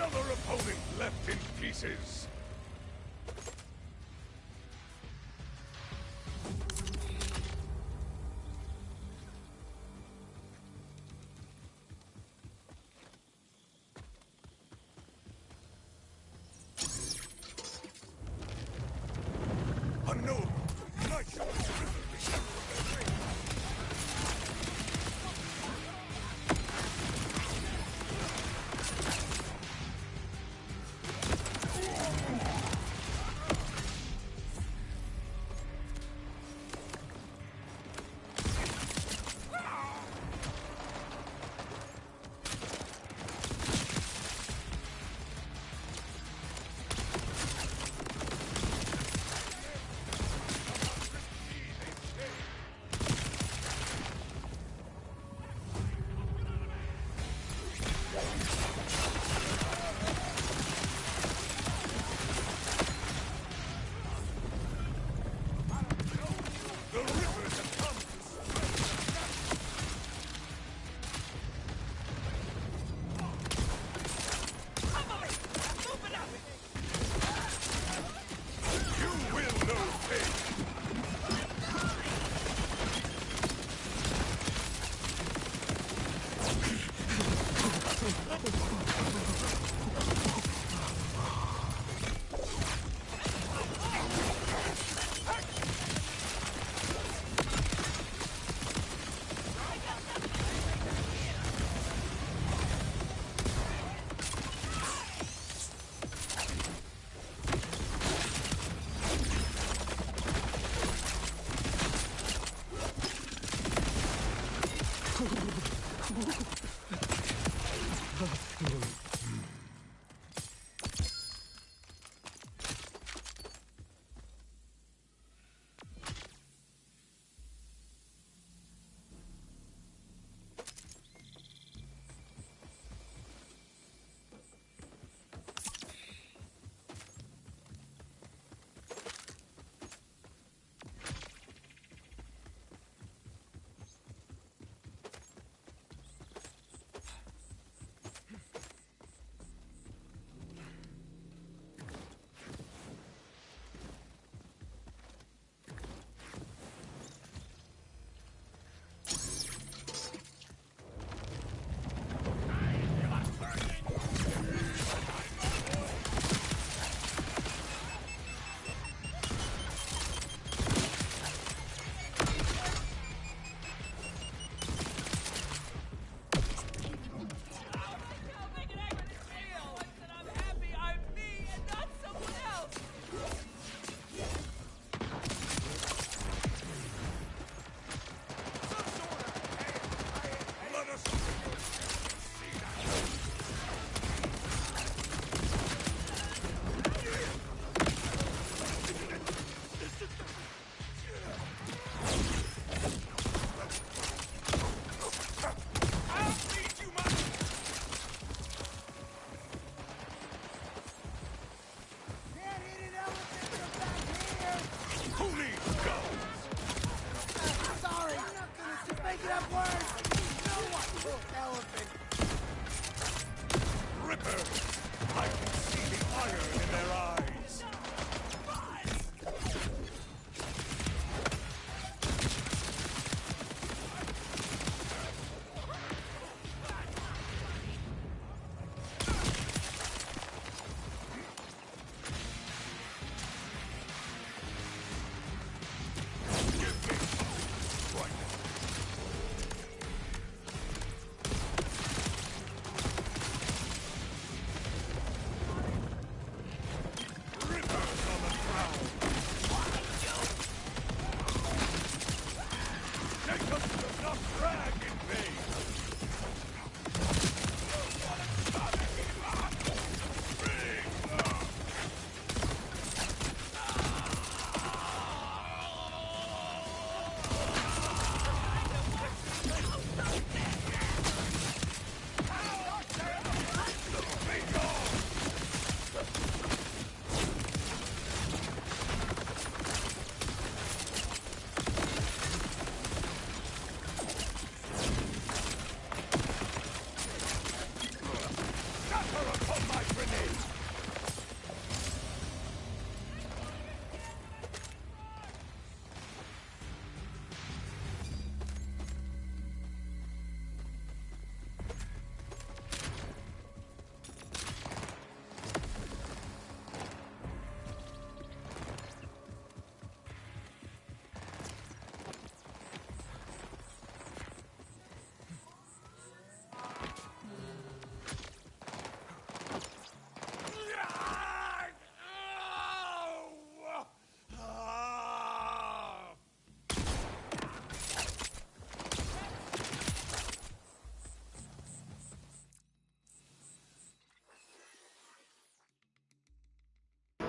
Another opponent left in pieces. Unknown. Night shall terrifically shadow their range.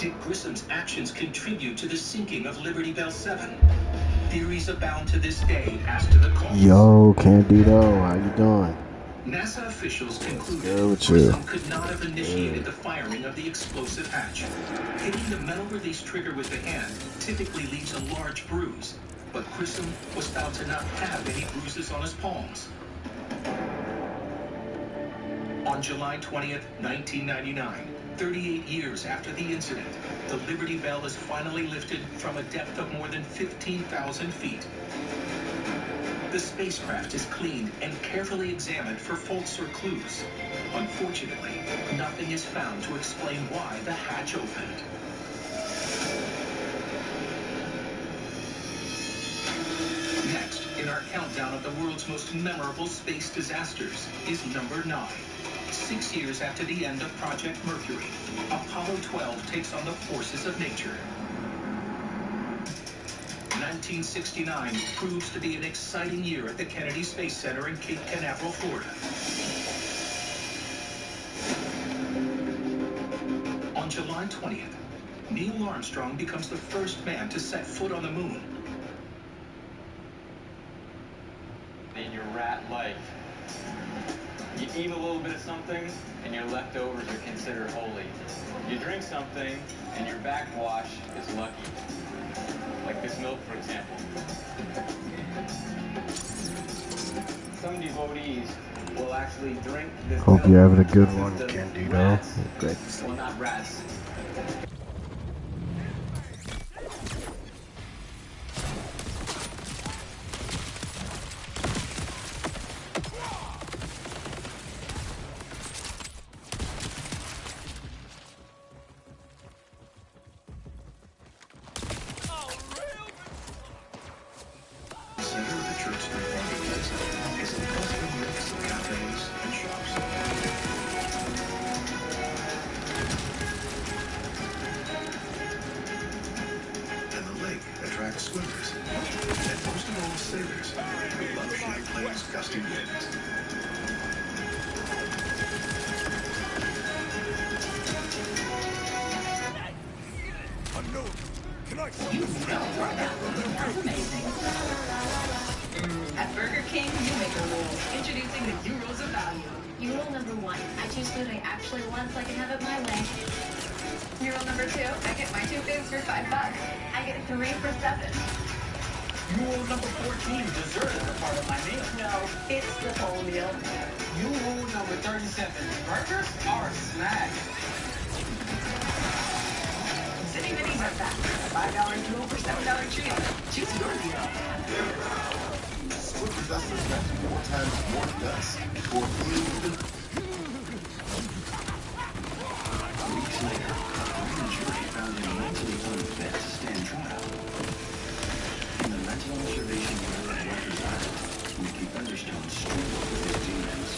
Did Grissom's actions contribute to the sinking of Liberty Bell 7? Theories abound to this day as to the cause. Yo, Candido, how you doing? NASA officials concluded Good. Grissom could not have initiated the firing of the explosive hatch. Hitting the metal release trigger with the hand typically leaves a large bruise, but Grissom was found to not have any bruises on his palms. On July 20th, 1999, 38 years after the incident, the Liberty Bell is finally lifted from a depth of more than 15,000 feet. The spacecraft is cleaned and carefully examined for faults or clues. Unfortunately, nothing is found to explain why the hatch opened. Next, in our countdown of the world's most memorable space disasters, is number 9. 6 years after the end of Project Mercury, Apollo 12 takes on the forces of nature. 1969 proves to be an exciting year at the Kennedy Space Center in Cape Canaveral, Florida. On July 20th, Neil Armstrong becomes the first man to set foot on the moon. In your rat life, you eat a little bit of something, and your leftovers are considered holy. You drink something, and your backwash is lucky. Like this milk, for example. Some devotees will actually drink this milk. Hope you're having a good one, Candido. Great. Well, not rats. Swimmers, and most of all sailors, who love Champlain's gusty winds. Unknown. Can I You spelled that. That's amazing. At Burger King, you make a rule. Introducing the Euros of Value. Rule number 1, I choose food I actually want so I can have it my way. Rule number 2, I get my 2 foods for $5. I get 3 for 7. Rule number 14, dessert is a part of my meal. No, it's the whole meal. Rule number 37, burgers are a snack. City minis are back. $5 duo for $7 trio. Choose your deal. What possesses that 4 times more dust? 4 food? Weeks later, a grand jury found him mentally unfit to stand trial. In the mental observation unit at Rikers Island, Mickey Featherstone struggled with his demons.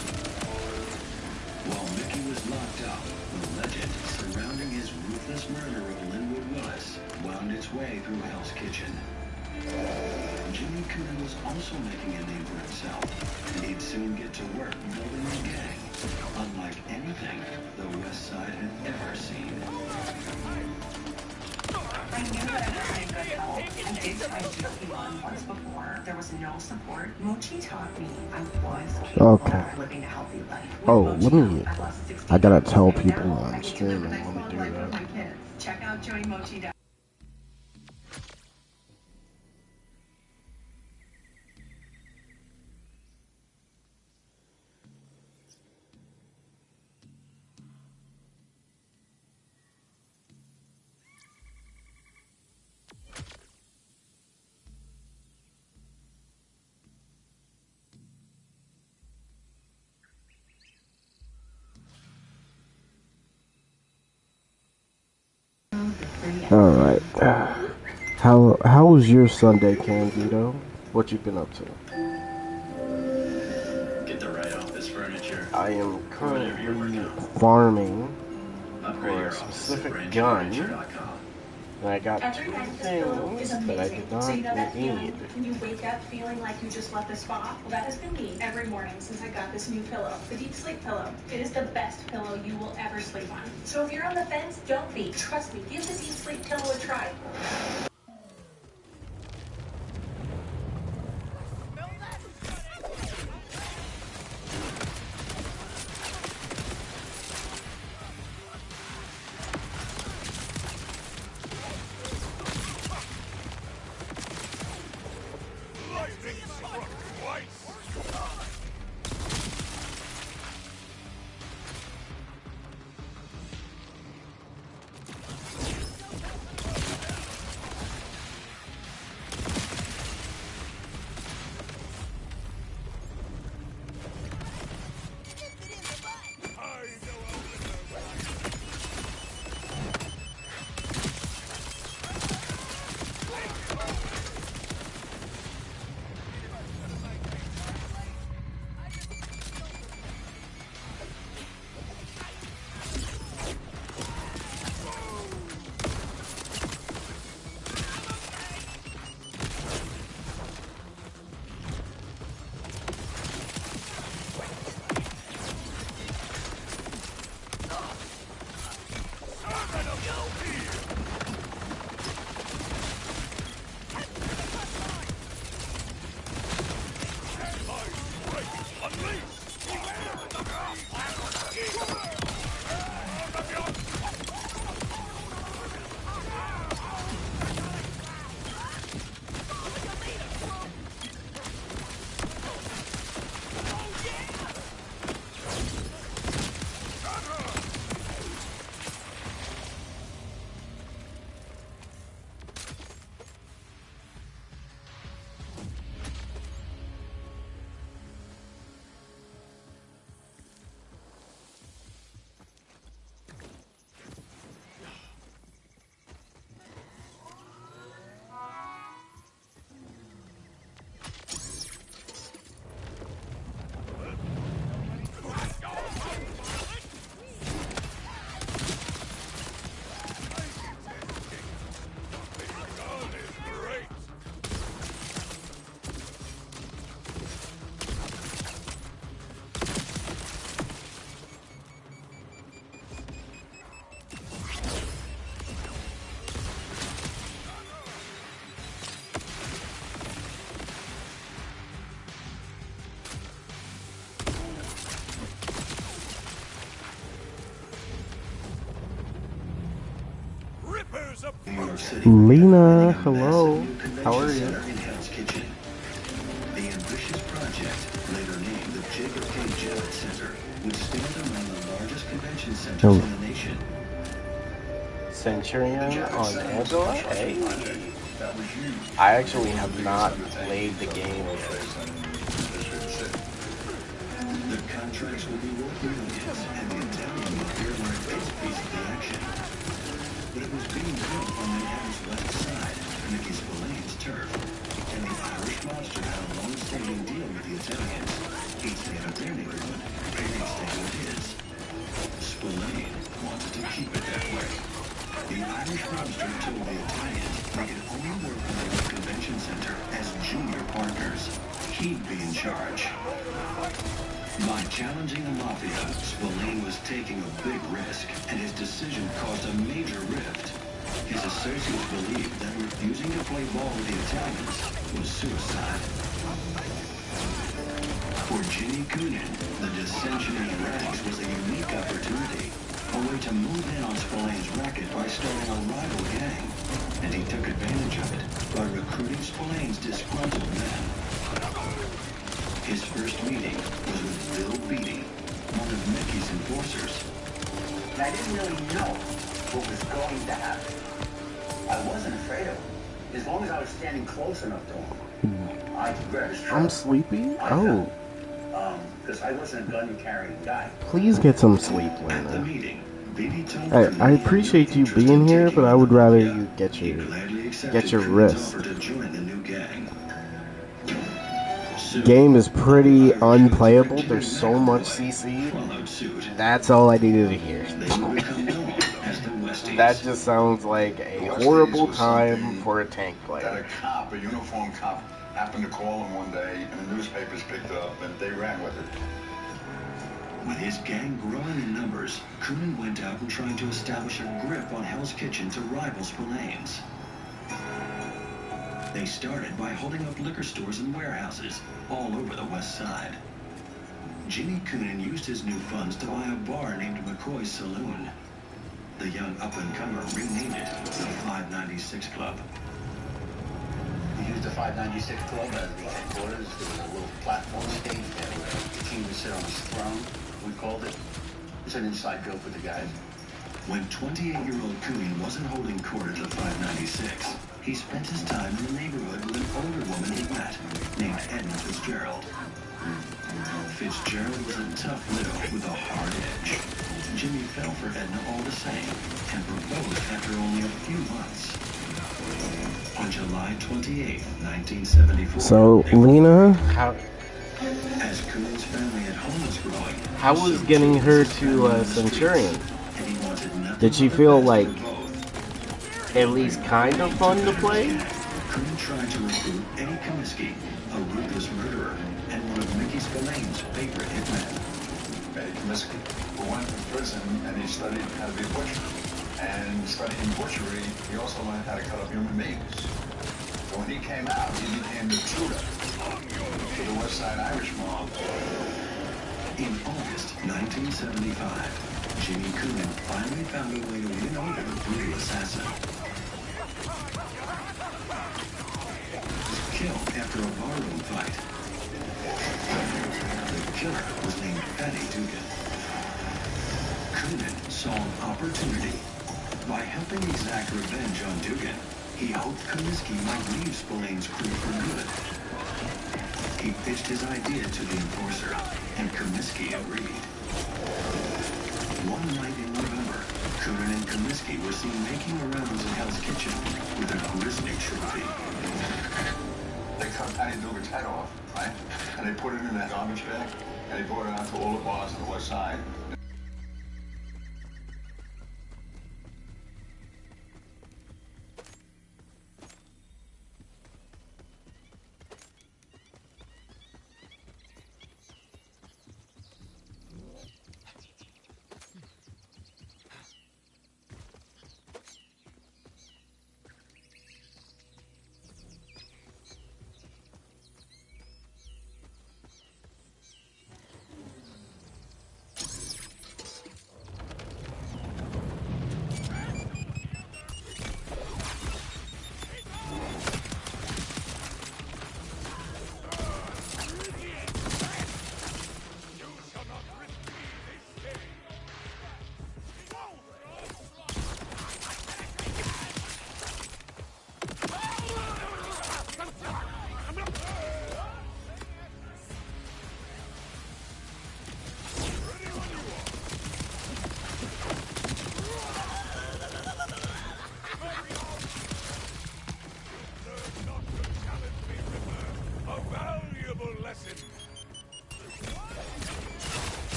While Mickey was locked up, the legend surrounding his ruthless murder of Linwood Willis wound its way through Hell's Kitchen. Jimmy Coonan was also making a name for himself, and he'd soon get to work building a gang, unlike anything the West Side had ever seen. I knew that I wasn't in good health. I did try GLP-1 once before. There was no support. Mochi taught me I was capable of living a healthy life. Oh, let me. I gotta tell people on on stream and let me do that. Check out joinmochi.com. All right. How was your Sunday, Candido? What you been up to? Get the right off this furniture. I am currently farming for a specific gun, and I got 2 things that I did not need. When you wake up feeling like you just left the spa, well, that has been me every morning since I got this new pillow, the Deep Sleep Pillow. It is the best pillow you will ever sleep on. So if you're on the fence, don't be. Trust me, give the deep sleep pillow a try. Lightning struck twice. New York City. Lena, hello. How are you? In Hell's Kitchen. The ambitious project, later named the Jacob K. Jarrett Center, would stand among the largest convention centers in the nation. Centurion on Angela? Hey. I actually have not played the game yet. The contracts will be worth millions, and the Italian will appear on a base piece of the action. But it was being built on the Adam's west side, Mickey Spillane's turf, and the Irish Monster had a long-standing deal with the Italians. He'd stay out of their neighborhood, and they'd stay with his. Spillane wanted to keep it that way. The Irish Monster told the Italians they could only work for the convention center as junior partners. He'd be in charge. By challenging the Mafia, Spillane was taking a big risk, and his decision caused a major rift. His associates believed that refusing to play ball with the Italians was suicide. For Jimmy Coonan, the dissension in the ranks was a unique opportunity, a way to move in on Spillane's racket by starting a rival gang, and he took advantage of it by recruiting Spillane's disgruntled men. His first meeting was with Bill Beatty, one of Mickey's enforcers. I didn't really know what was going to happen. I wasn't afraid of him, as long as I was standing close enough to him. I could grab his trunk. I'm sleepy? Oh. Because I wasn't a gun-carrying guy. Please get some sleep, At the Lena. meeting, Beatty told I appreciate you being here, but I would rather you get your rest. to join the new gang. Game is pretty unplayable. There's so much CC. Followed suit. That's all I needed to hear. They would become known as the Westies. That just sounds like a horrible time for a tank That a player. cop, a uniformed cop, happened to call him one day, and the newspapers picked it up, and they ran with it. With his gang growing in numbers, Coonan went out and tried to establish a grip on Hell's Kitchen to rival Spillane's. They started by holding up liquor stores and warehouses all over the West Side. Jimmy Coonan used his new funds to buy a bar named McCoy's Saloon. The young up-and-comer renamed it the 596 Club. We used the 596 Club as the headquarters. There was a little platform stage there where the king would sit on his throne, we called it. It's an inside joke with the guys. When 28-year-old Coonan wasn't holding court at the 596, he spent his time in the neighborhood with an older woman he met named Edna Fitzgerald. Fitzgerald was a tough widow with a hard edge. Jimmy fell for Edna all the same and proposed after only a few months. On July 28, 1974. So, Lena, as Coonan's family at home was growing, how was getting her to Centurion? Did she feel like at least kind of fun to play? Coonan tried to recruit Eddie Comiskey, a ruthless murderer and one of Mickey Spillane's favorite hitmen. Eddie Comiskey went to prison and he studied how to be a butcher. And studying butchery, he also learned how to cut up human beings. So when he came out, he became the tutor to the West Side Irish mob. In August 1975, Jimmy Coonan finally found a way to win over the brutal assassin. He was killed after a barroom fight. The killer was named Patty Dugan. Coonan saw an opportunity. By helping exact revenge on Dugan, he hoped Comiskey might leave Spillane's crew for good. He pitched his idea to the enforcer, and Comiskey agreed. One night in November, Coonan and Comiskey were seen making the rounds in Hell's Kitchen with a grisly trophy. They cut Patty Dugan's head off, right? And they put it in that garbage bag, and they brought it out to all the bars on the West Side.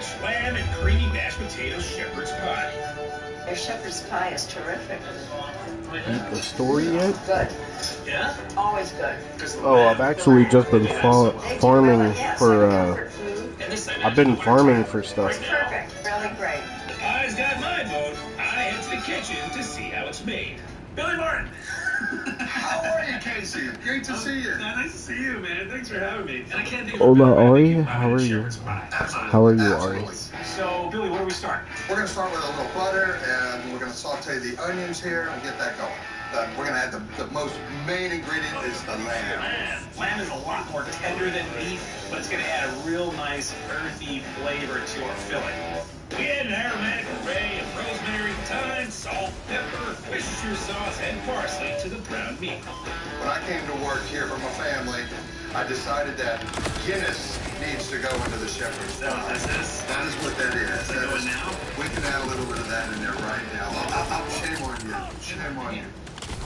rich lamb and creamy mashed potato shepherd's pie. Your shepherd's pie is terrific. Beat the story yet? Good. Yeah? Always good. Oh, I've actually just been farming for, I've been farming for stuff. Perfect. Really great. The pie's got my vote. I head to the kitchen to see how it's made. Billy Martin. How are you, Casey? Great to see you. Nice to see you, man. Thanks for having me. And I can't think Hola, Ari. How are you? How are you, Ari? So, Billy, where do we start? We're going to start with a little butter, and we're going to saute the onions here and get that going. We're going to add the most main ingredient is the lamb. Lamb is a lot more tender than beef, but it's going to add a real nice earthy flavor to our filling. We add an aromatic array of rosemary, thyme, salt, pepper, Worcestershire sauce, and parsley to the ground meat. When I came to work here for my family, I decided that Guinness needs to go into the shepherd's pie. That is what that is. Now? We can add a little bit of that in there right now. Shame on you. Shame on you.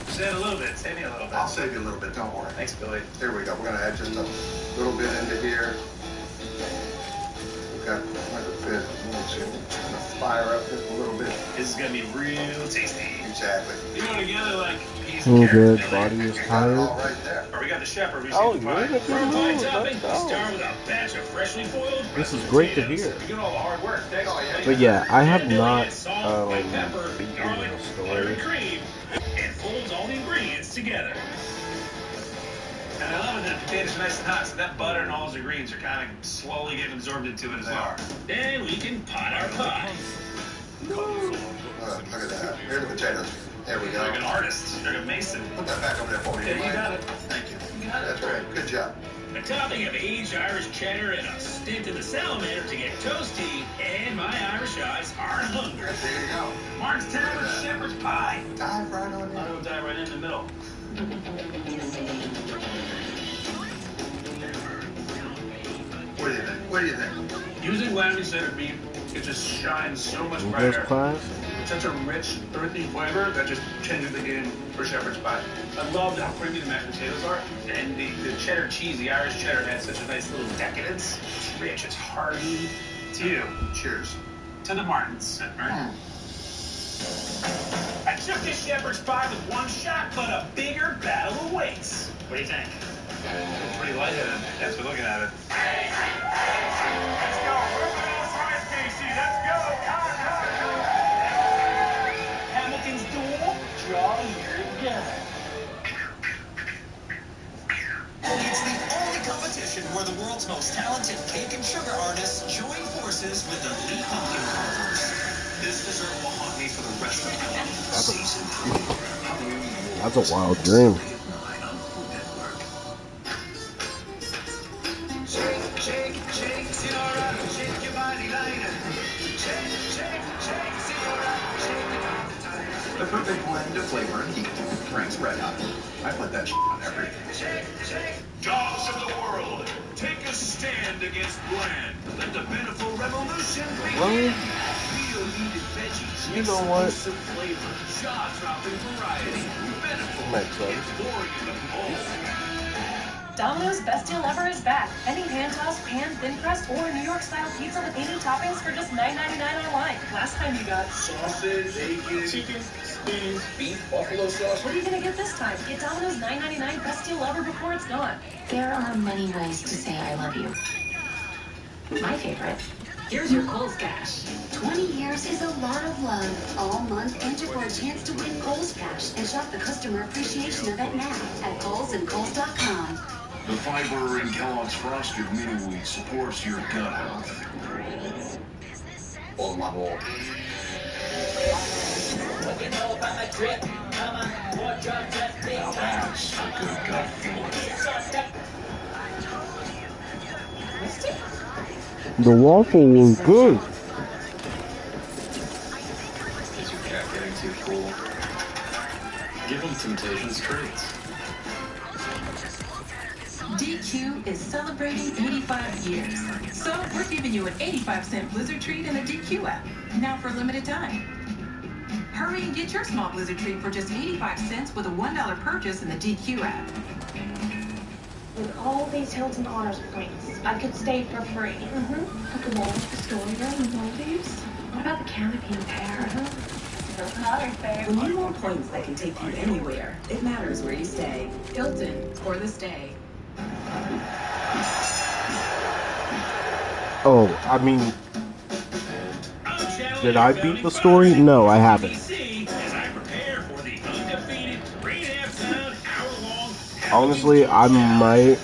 Just add a little bit. Save me a little bit. I'll save you a little bit. Don't worry. Thanks, Billy. Here we go. We're going to add just a little bit into here. We've got quite a bit. We're going to fire up just a little bit. This is going to be real tasty. Exactly. You go together like peas I'm and good. carrots. Body is All tired. right there. Or we got the shepherd. We Oh, see the you're pie. in a good For a pie mood. topping, Let's go. start with a batch of freshly boiled. This is great to hear. You get all the hard work. Thanks. But yeah, I have And Billy not adds salt, white pepper, beaten garlic, the butter, story. and cream, and folds all the ingredients together. And I love it that the potatoes are nice and hot, so that butter and all those ingredients are kind of slowly getting absorbed into it as well. Then we can pot our pie. Look at that. Here's the potatoes. There we go. Like an artist, like a mason. Put that back over there for me. Yeah, you got it. Thank you. You got it. That's great. Good job. A topping of aged Irish cheddar and a stint in the salamander to get toasty, and my Irish eyes are hungry. There you go. Mark's time with shepherd's pie. Dive right on I'm in. gonna dive right in the middle. What do you think? What do you think? Using lamb instead of beef, it just shines so much English brighter. class? Such a rich, earthy flavor that just changes the game for shepherd's pie. I love how creamy the mashed potatoes are, and the cheddar cheese, the Irish cheddar, adds such a nice little decadence. It's rich, it's hearty. To you. Cheers. To the Martins. I took this shepherd's pie with one shot, but a bigger battle awaits. What do you think? Pretty lightheaded. That's for looking at it. Let's go. Casey. Let's go. Hamilton's duel. Draw your gun. It's the only competition where the world's most talented cake and sugar artists join forces with elite pumpkin carvers. This dessert will haunt me for the rest of my life. That's a wild dream. Shake, Senora, shake your body lighter. Shake, Senora, shake your body. The perfect blend of flavor and heat. Frank's Red Hot. I put that on everything. Dogs of the world, take a stand against bland. Let the beneficial revolution begin. Well, Real needed veggies, you know what? exclusive flavor, jaw-dropping variety. Beneficial Makes sense. is glory in the bowl. Domino's Best Deal Ever is back. Any hand-tossed, pan, thin-crust, or New York-style pizza with any toppings for just $9.99 online. Last time you got Sausage, bacon, chicken, beans, beef, buffalo sauce. What are you gonna get this time? Get Domino's $9.99 Best Deal Ever before it's gone. There are many ways to say I love you. My favorite. Here's your Kohl's Cash. 20 years is a lot of love. All month, enter for a chance to win Kohl's Cash and shop the customer appreciation event now at Kohl's and Kohl's.com. The fiber in Kellogg's Frosted Mini Wheat supports your gut health. Oh, my boy. Now that's a good gut feeling. The waffle was good. Is your cat getting too cool? Give him Temptations treats. DQ is celebrating 85 years. So we're giving you an 85-cent Blizzard treat in the DQ app. Now for a limited time. Hurry and get your small Blizzard treat for just 85 cents with a $1 purchase in the DQ app. With all these Hilton Honors points, I could stay for free. I could walk the Astoria in the Maldives. What about the canopy in Paris? When you want points that can take you anywhere, it matters where you stay. Hilton, for the stay. Oh, I mean, did I beat the story? No, I haven't. Honestly, I might.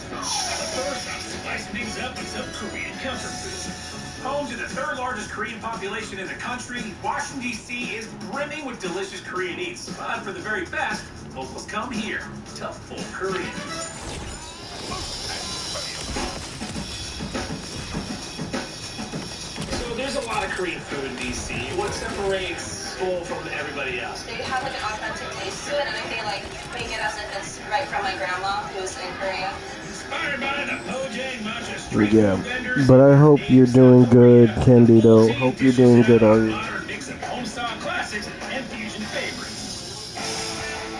Home to the third largest Korean population in the country, Washington, D.C. is brimming with delicious Korean eats. But for the very best, locals come here to full Korean. So there's a lot of Korean food in D.C. What separates Seoul from everybody else? They have like an authentic taste to it, and I feel like make it as if it's right from my grandma who's in Korea. Yeah, but I hope you're doing good, Candido. Hope you're doing good, Ari.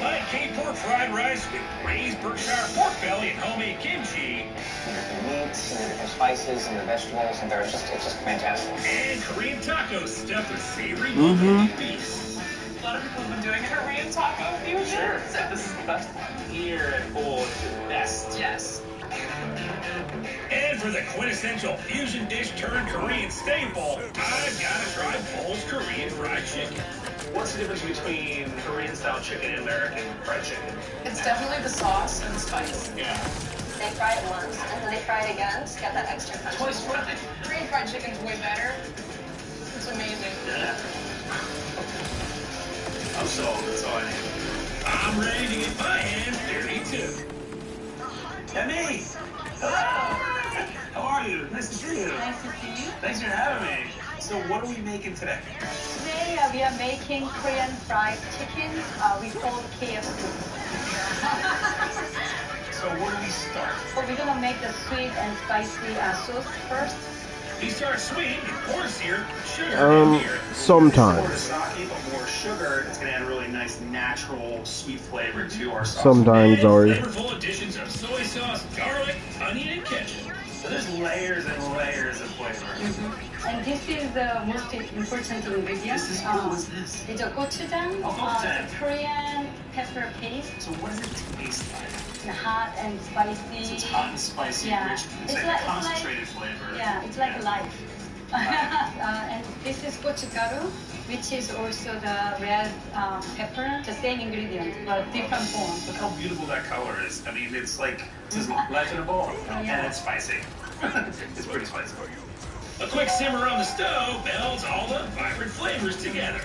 Like Cape Pork fried rice with braised Berkshire pork belly and homemade kimchi. The meats and the different spices and the vegetables, and it's just fantastic. And Korean tacos stuffed with savory bulgogi beef. A lot of people have been doing Korean taco fusion. Sure. So this is the best one. Here at Bull, it's the best. Yes. And for the quintessential fusion dish turned Korean staple, I've got to try Bull's Korean fried chicken. What's the difference between Korean style chicken and American fried chicken? It's definitely the sauce and the spice. Yeah. They fry it once, and then they fry it again to get that extra punch. Twice fried. Korean fried chicken's way better. It's amazing. Yeah. I'm sold. That's all I need. I'm ready to get my hands dirty too. Emmy! Hello! How are you? Nice to see you. Nice to see you. Thanks for having me. So what are we making today? Today we are making Korean fried chicken. We call it KFC. So where do we start? Well, we're gonna make the sweet and spicy sauce first. You start sweet with corn syrup, sugar, sometimes. More sake, but more sugar. It's gonna add a really nice natural sweet flavor to our sauce. Sometimes, Ari. Flavorful additions of soy sauce, garlic, onion, and ketchup. So there's layers and layers of flavor. And this is the most important ingredient. What is this? It's a gochujang, gochujang. Korean pepper paste. So what does it taste like? It's hot and spicy. So it's hot and spicy, yeah. rich, it's like concentrated flavor. Yeah, it's like life. And this is gochugaru, which is also the red pepper, the same ingredient, but different form. Look how beautiful that color is. I mean, it's like, this is life in a bowl, and it's spicy. It's pretty spicy. A quick simmer on the stove melds all the vibrant flavors together.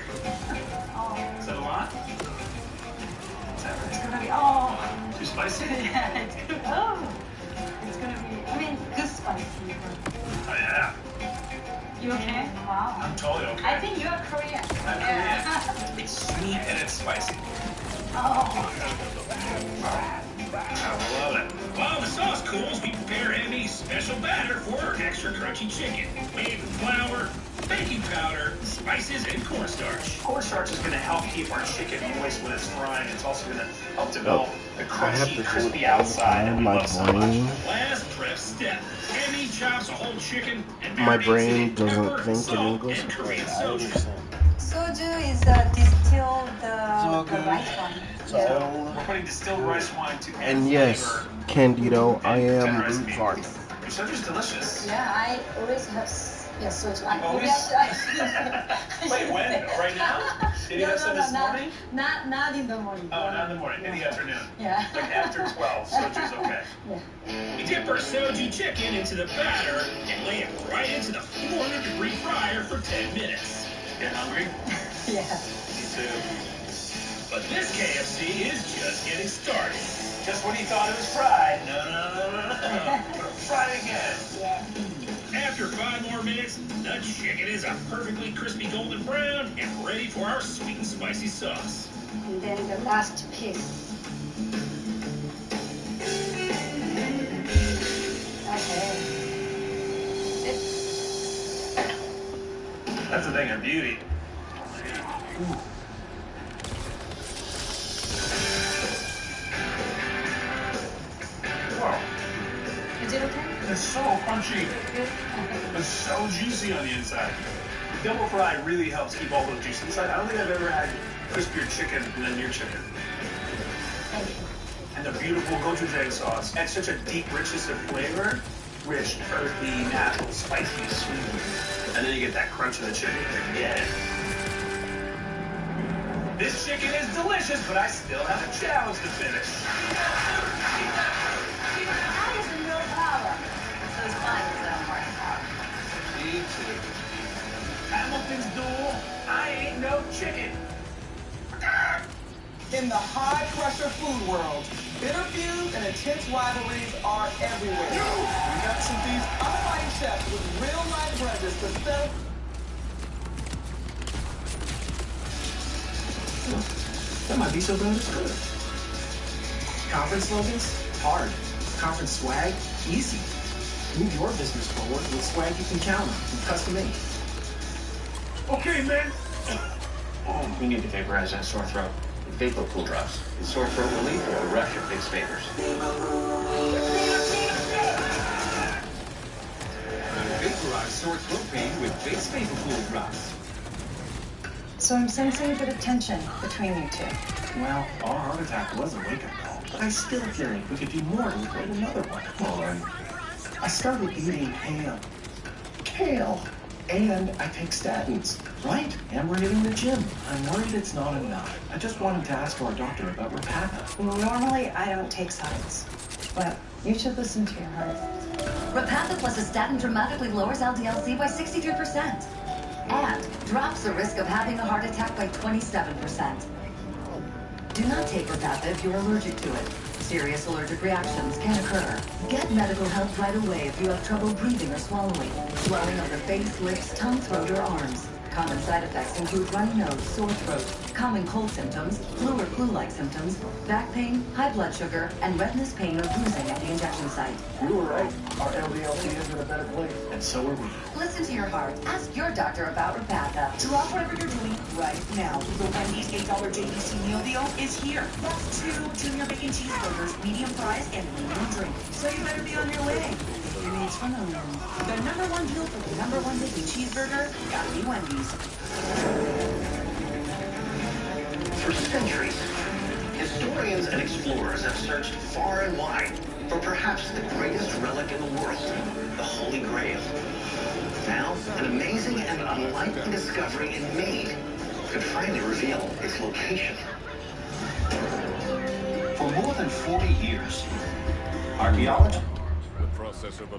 Is that a lot? It's gonna be, too spicy? Yeah, it's gonna be, I mean, good spicy. Oh, yeah. You okay? Wow. I'm totally okay. I think you're Korean. I'm Korean. It's sweet and it's spicy. Oh. I love it. While the sauce cools, we prepare Emmy's special batter for her extra crunchy chicken. Made with flour, baking powder, spices, and cornstarch. Cornstarch is going to help keep our chicken moist when it's frying. It's also going to help develop the crunchy, crispy outside that we love so much. Last prep step. Emmy chops a whole chicken and My brain pepper, doesn't think in English. and Korean I soju. understand. Soju is distilled the rice wine. So we're putting distilled rice wine to add And yes, flavor. Candido, I am Tenderized root meat. farting. Your soju's delicious. Yeah, I always have soju. Always? Wait, when? Right now? Did you have some this morning? Not in the morning. Oh, not in the morning. In the afternoon. Yeah. Like after 12, soju's okay. Yeah. We dip our soju chicken into the batter and lay it right into the 400-degree fryer for 10 minutes. Get hungry? Yeah. Me too. But this KFC is just getting started. Just when you thought it was fried. No. Fry it again. Yeah. After 5 more minutes, the chicken is a perfectly crispy golden brown and ready for our sweet and spicy sauce. And then the last piece. Okay. That's the thing of beauty. Ooh. Wow. crunchy. It's so juicy on the inside. Double fried really helps keep all those juices inside. I don't think I've ever had crispier chicken than your chicken. Thank you. And the beautiful gochujang egg sauce adds such a deep richness of flavor. Rich, earthy, natural, spicy, sweet. And then you get that crunch of the chicken. Forget it. This chicken is delicious, but I still have a challenge to finish. That is a real power. Those fines that I'm working hard. Me too. Hamilton's duel, I ain't no chicken. In the high-pressure food world, bitter feuds and intense rivalries are everywhere. We got some these unfighting chefs with real-life grudges to settle. That might be so bad it's good. Conference slogans? Hard. Conference swag? Easy. Move your business forward with swag you can count on and custom made. Okay, man. Oh, you need to vaporize that sore throat. Vapor Cool Drops. It's sore throat relief or rush of big vapors. Vaporize sore throat pain with Base Vapor Cool Drops. So I'm sensing a bit of tension between you two. Well, our heart attack was a wake-up call, but I still feel like we could do more to avoid another one. I started eating ham. Kale. And I take statins, right? And we're hitting the gym. I'm worried it's not enough. I just wanted to ask our doctor about Repatha. Normally, I don't take sides, but you should listen to your heart. Repatha plus a statin dramatically lowers LDL-C by 63% and drops the risk of having a heart attack by 27%. Do not take Repatha if you're allergic to it. Serious allergic reactions can occur. Get medical help right away if you have trouble breathing or swallowing, swelling of the face, lips, tongue, throat, or arms. Common side effects include runny nose, sore throat, common cold symptoms, flu or flu-like symptoms, back pain, high blood sugar, and redness, pain, or bruising at the injection site. You were right. Our LDL-C is in a better place. And so are we. Listen to your heart. Ask your doctor about Repatha. Drop whatever you're doing right now. The Wendy's $8 JBC meal deal is here. That's 2 junior bacon cheeseburgers, medium fries, and medium drink. So you better be on your way. Your needs from home. The #1 deal for the #1 bacon cheeseburger, gotta be Wendy's. For centuries, historians and explorers have searched far and wide for perhaps the greatest relic in the world, the Holy Grail. Now, an amazing and unlikely discovery in Maine could finally reveal its location. For more than 40 years, archaeologists...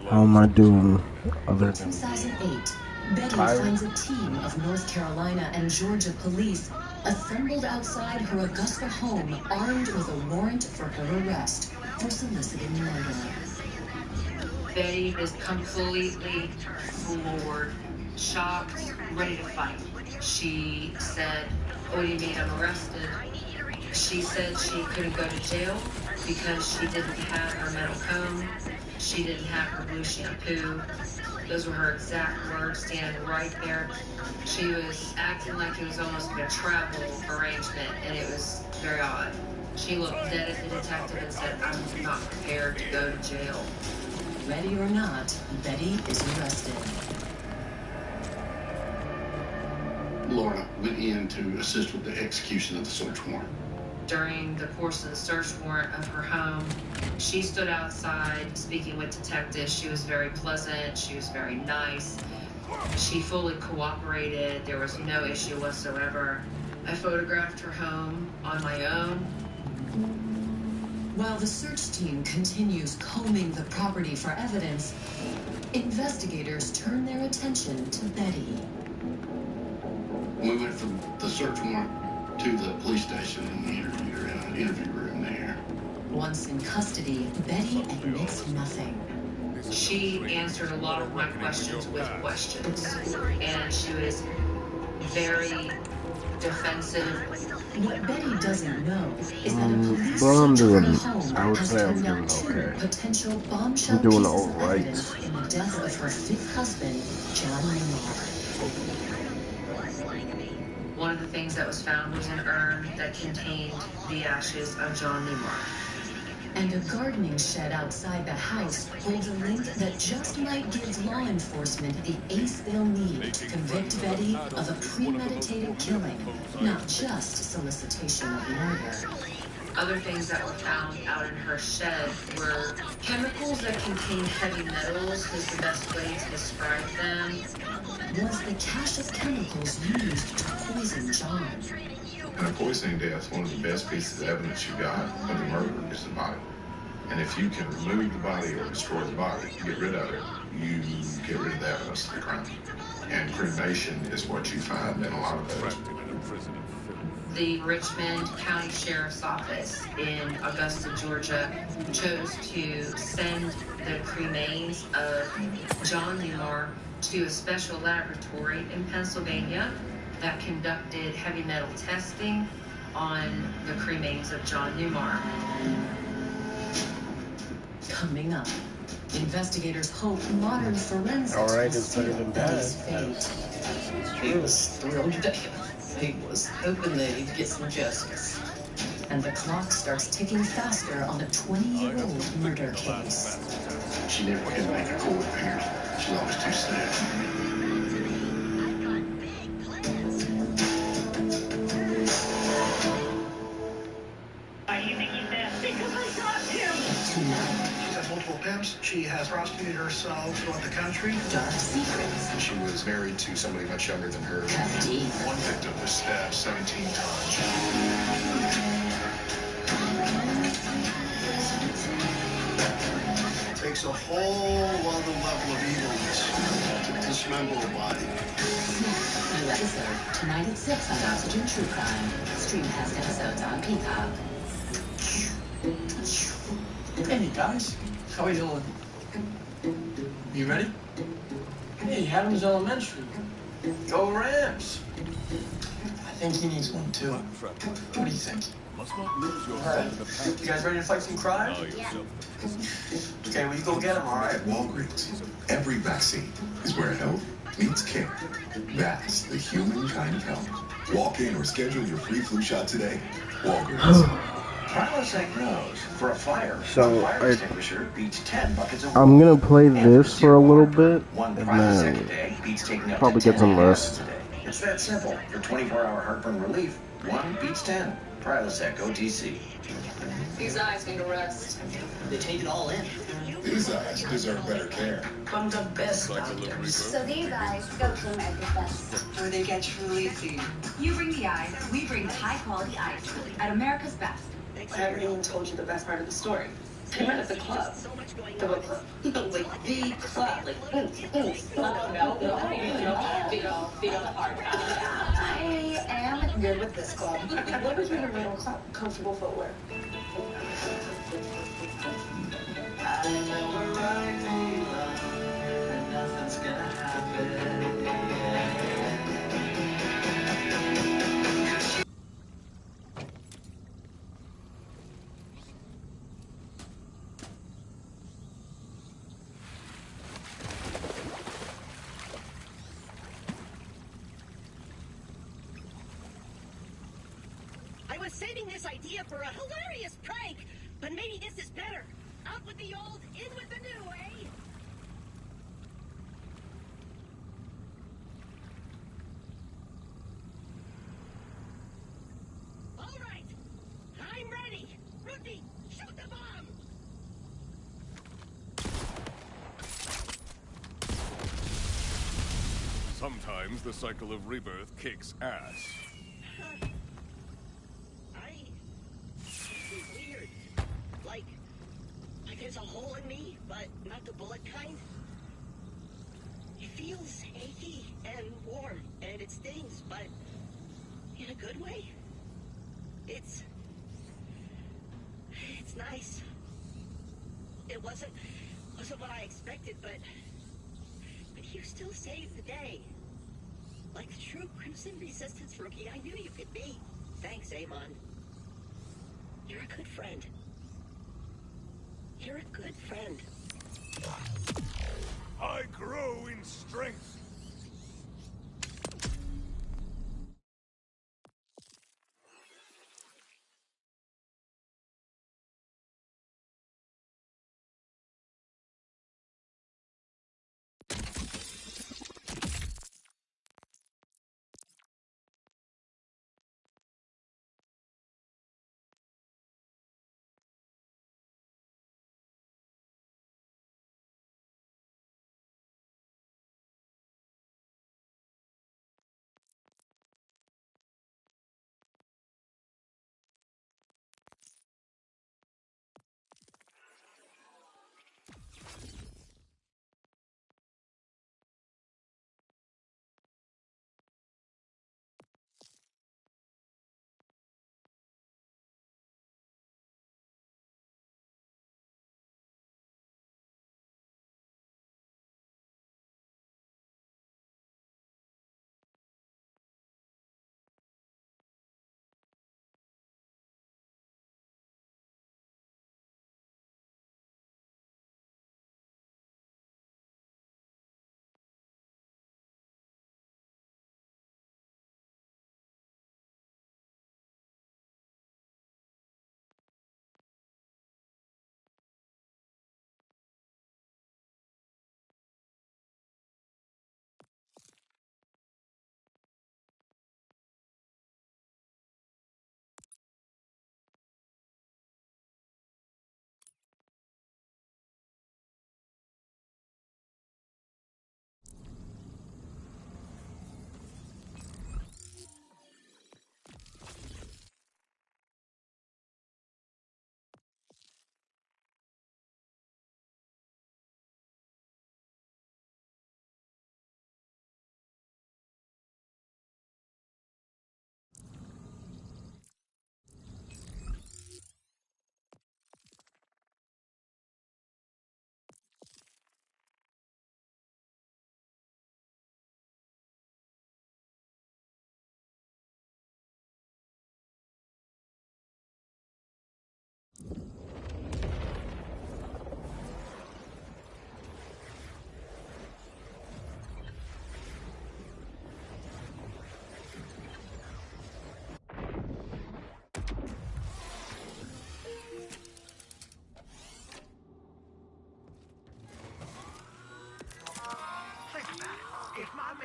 How am I doing other than 2008, Betty tired? finds a team of North Carolina and Georgia police assembled outside her Augusta home, armed with a warrant for her arrest for soliciting murder. Betty is completely floored, shocked, ready to fight. She said, "What do you mean I'm arrested?" She said she couldn't go to jail because she didn't have her metal comb. She didn't have her blue shampoo. Those were her exact words, standing right there. She was acting like it was almost like a travel arrangement, and it was very odd. She looked dead at the detective and said, "I'm not prepared to go to jail." Ready or not, Betty is arrested. Laura went in to assist with the execution of the search warrant. During the course of the search warrant of her home, she stood outside speaking with detectives. She was very pleasant. She was very nice. She fully cooperated. There was no issue whatsoever. I photographed her home on my own. While the search team continues combing the property for evidence, investigators turn their attention to Betty. We went from the search warrant to the police station and interviewed her in an interview room there. Once in custody, Betty admits nothing. She answered a lot of my questions with questions, and she was very defensive. What Betty doesn't know is that a police well, I'm search doing, of her home I would has say I'm turned doing out 2 okay. potential bombshell I'm doing pieces all of right. evidence in the death of her 5th husband, John Lamar. One of the things that was found was an urn that contained the ashes of John Newmark. And a gardening shed outside the house holds a link that just might give law enforcement the ace they'll need to convict Betty of a premeditated killing, not just solicitation of murder. Other things that were found out in her shed were chemicals that contain heavy metals is the best way to describe them. Was the cache of chemicals used to poison John? In a poisoning death, one of the best pieces of evidence you got of the murder is the body. And if you can remove the body or destroy the body, get rid of it, you get rid of the evidence of the crime. And cremation is what you find in a lot of those. The Richmond County Sheriff's Office in Augusta, Georgia, chose to send the cremains of John Newmar to a special laboratory in Pennsylvania that conducted heavy metal testing on the cremains of John Newmar. Coming up, investigators hope modern forensics Alright, will it's better than seal bad. Betty's fate. He was thrilled to death. He was hoping that he'd get some justice. And the clock starts ticking faster on a 20-year-old murder case. She never could make a cord fingers. She's always too stiff. She's had multiple pimps. She has prostituted herself throughout the country. Dark secrets. She was married to somebody much younger than her. Cut deep. One victim was stabbed 17 times. It takes a whole other level of evilness to dismember a body. New episode tonight at 6 on Oxygen True Crime. Stream past episodes on Peacock. Hey guys, how we doing? You ready? Hey, Adams Elementary. Go Rams! I think he needs one too. What do you think? Alright, you guys ready to fight some crime? Yeah. Okay, well you go get him, alright? At Walgreens, every vaccine is where health meets care. That's the human kind of health. Walk in or schedule your free flu shot today. Walgreens. Prilosec knows for a fire, So, one fire extinguisher beats 10 buckets of I'm water. gonna play this for a little bit, One and Prilosec a then day beats taking up probably to get 10 some antacids rest. a day. It's that simple. For 24-hour heartburn relief, one beats 10. Prilosec OTC. These eyes need a rest. They take it all in. These eyes deserve better care. From the best doctors. So these eyes go to America's Best, Where they get truly seen. You bring the eyes, we bring the high-quality eyes at America's Best. I haven't even told you the best part of the story. I met at the club. The what club? Like the club. Like, no, big old hard. I am good with this club. What is your middle club? Comfortable footwear. I know right and nothing's gonna happen. I was saving this idea for a hilarious prank, but maybe this is better. Out with the old, in with the new, eh? All right, I'm ready. Rookie, shoot the bomb. Sometimes the cycle of rebirth kicks ass. It's weird. Like there's a hole in me, but not the bullet kind. It feels achy and warm, and it stings, but in a good way. It's nice. It wasn't what I expected, but you still saved the day. Like the true Crimson Resistance rookie I knew you could be. Thanks, Amon. You're a good friend. You're a good friend. I grow in strength.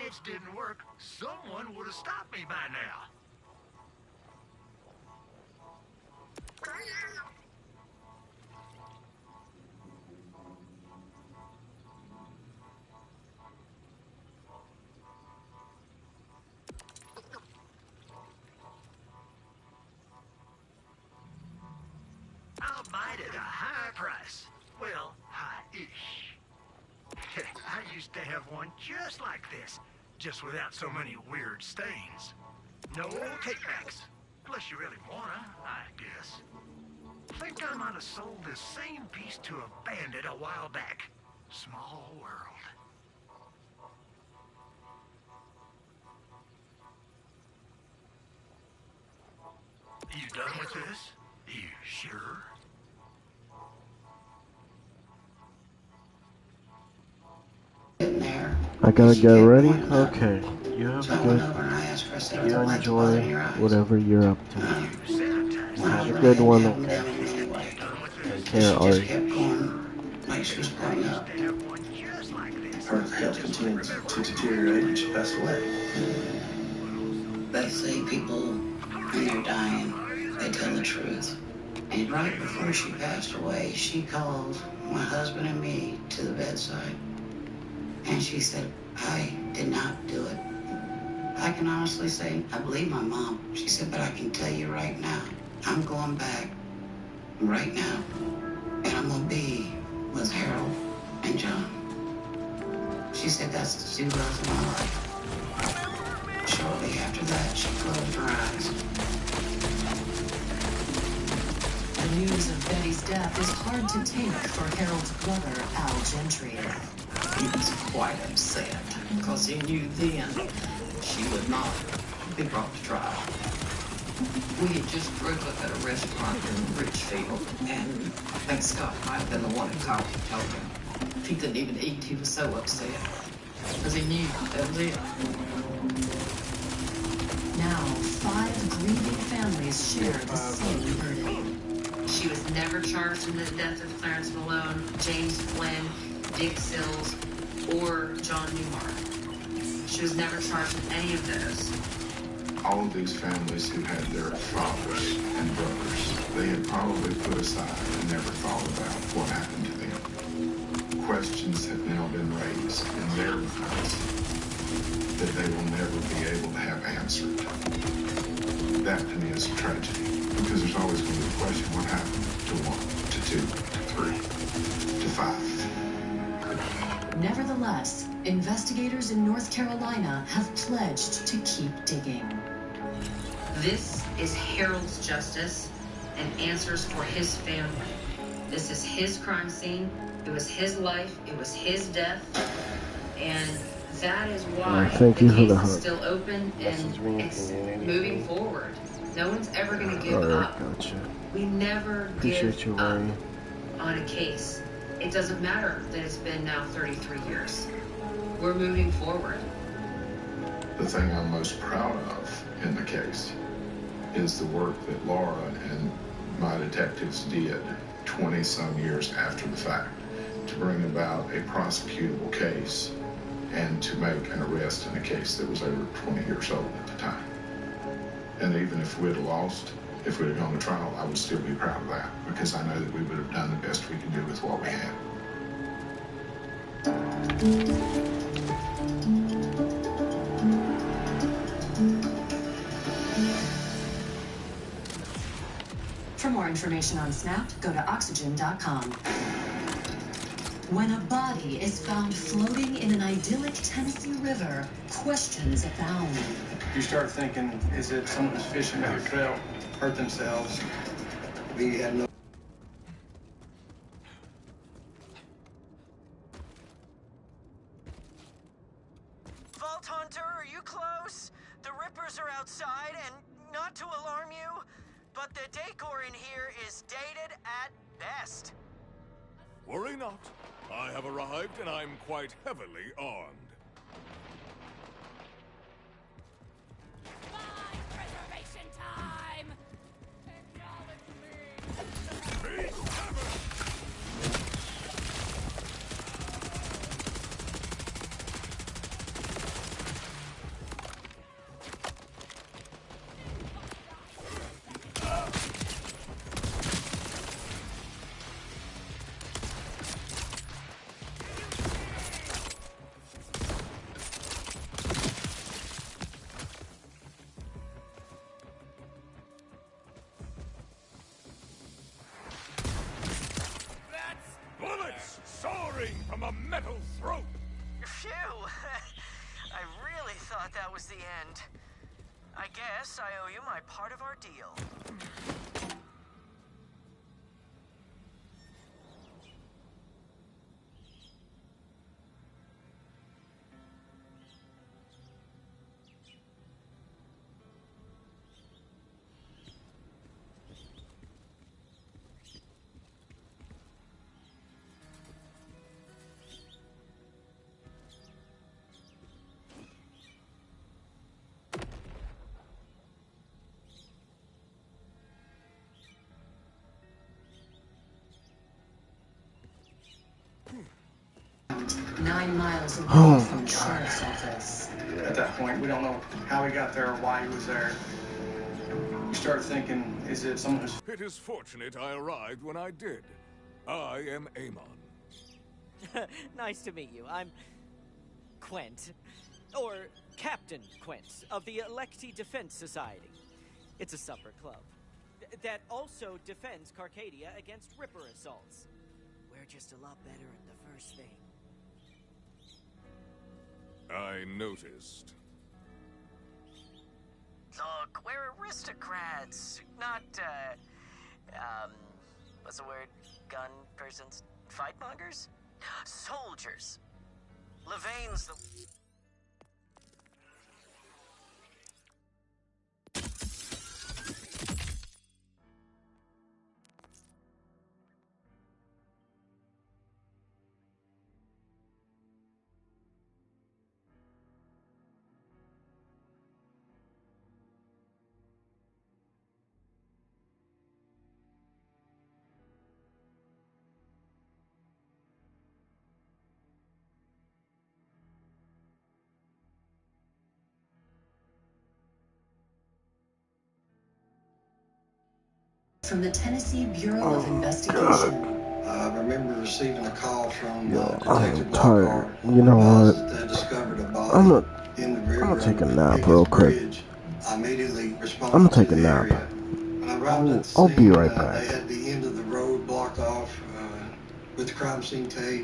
edge didn't work, someone would have stopped me by now. I'll buy it at a high price. Well, high-ish. I used to have one just like this, just without so many weird stains. No takebacks. Unless you really wanna, I guess. Think I might have sold this same piece to a bandit a while back. Small world. You done with this? You sure? I gotta get ready? Okay. You have a good... You enjoy whatever you're up to. Have a good one, okay? Take care, Ari. Like she was pointing up. Her health continued to deteriorate and she passed away. They say people, when they're dying, they tell the truth. And right before she passed away, she called my husband and me to the bedside. And she said, I did not do it. I can honestly say, I believe my mom. She said, but I can tell you right now, I'm going back right now. And I'm going to be with Harold and John. She said, that's the two girls of my life. Shortly after that, she closed her eyes. The news of Betty's death is hard to take for Harold's brother, Al Gentry. He was quite upset because he knew then she would not be brought to trial. We had just broke up at a restaurant in Richfield, and I think Scott might have been the one who called and told him. He couldn't even eat. He was so upset because he knew that was it. Now, 5 grieving families share the same burden. She was never charged in the death of Clarence Malone, James Flynn, Dick Sills, or John Newmark. She was never charged in any of those. All of these families who had their fathers and brothers, they had probably put aside and never thought about what happened to them. Questions have now been raised in their minds that they will never be able to have answered. That to me is a tragedy, because there's always going to be a question, what happened to 1, to 2, to 3, to 5? Nevertheless, investigators in North Carolina have pledged to keep digging. This is Harold's justice and answers for his family. This is his crime scene. It was his life. It was his death. And that is why the case is still open and it's moving forward. No one's ever going to give up. Gotcha. We never give up on a case. It doesn't matter that it's been now 33 years. We're moving forward. The thing I'm most proud of in the case is the work that Laura and my detectives did 20-some years after the fact to bring about a prosecutable case and to make an arrest in a case that was over 20 years old at the time. And even if we'd have lost, if we'd have gone to trial, I would still be proud of that, because I know that we would have done the best we could do with what we had. For more information on SNAP, go to oxygen.com. When a body is found floating in an idyllic Tennessee river, questions abound. You start thinking, is it someone's fishing your trail, hurt themselves? We had no... Vault Hunter, are you close? The Rippers are outside, and not to alarm you, but the decor in here is dated at best. Worry not. I have arrived and I'm quite heavily armed. Preservation time! soaring from a metal throat. Phew! I really thought that was the end. I guess I owe you my part of our deal. Nine miles away from the sheriff's office. At that point, we don't know how he got there or why he was there. We start thinking, is it someone who's... It is fortunate I arrived when I did. I am Amon. Nice to meet you. I'm Quent, or Captain Quent, of the Electi Defense Society. It's a supper club that also defends Carcadia against Ripper assaults. We're just a lot better at the first thing. I noticed. Look, we're aristocrats, not, what's the word? Gun persons? Fightmongers? Soldiers. Levaine's the... From the Tennessee Bureau of Investigation. I remember receiving a call from I'm tired. You know what? I'm gonna take a nap real quick. I'm gonna take a nap. I'll be right back. They had the end of the road blocked off with the crime scene tape.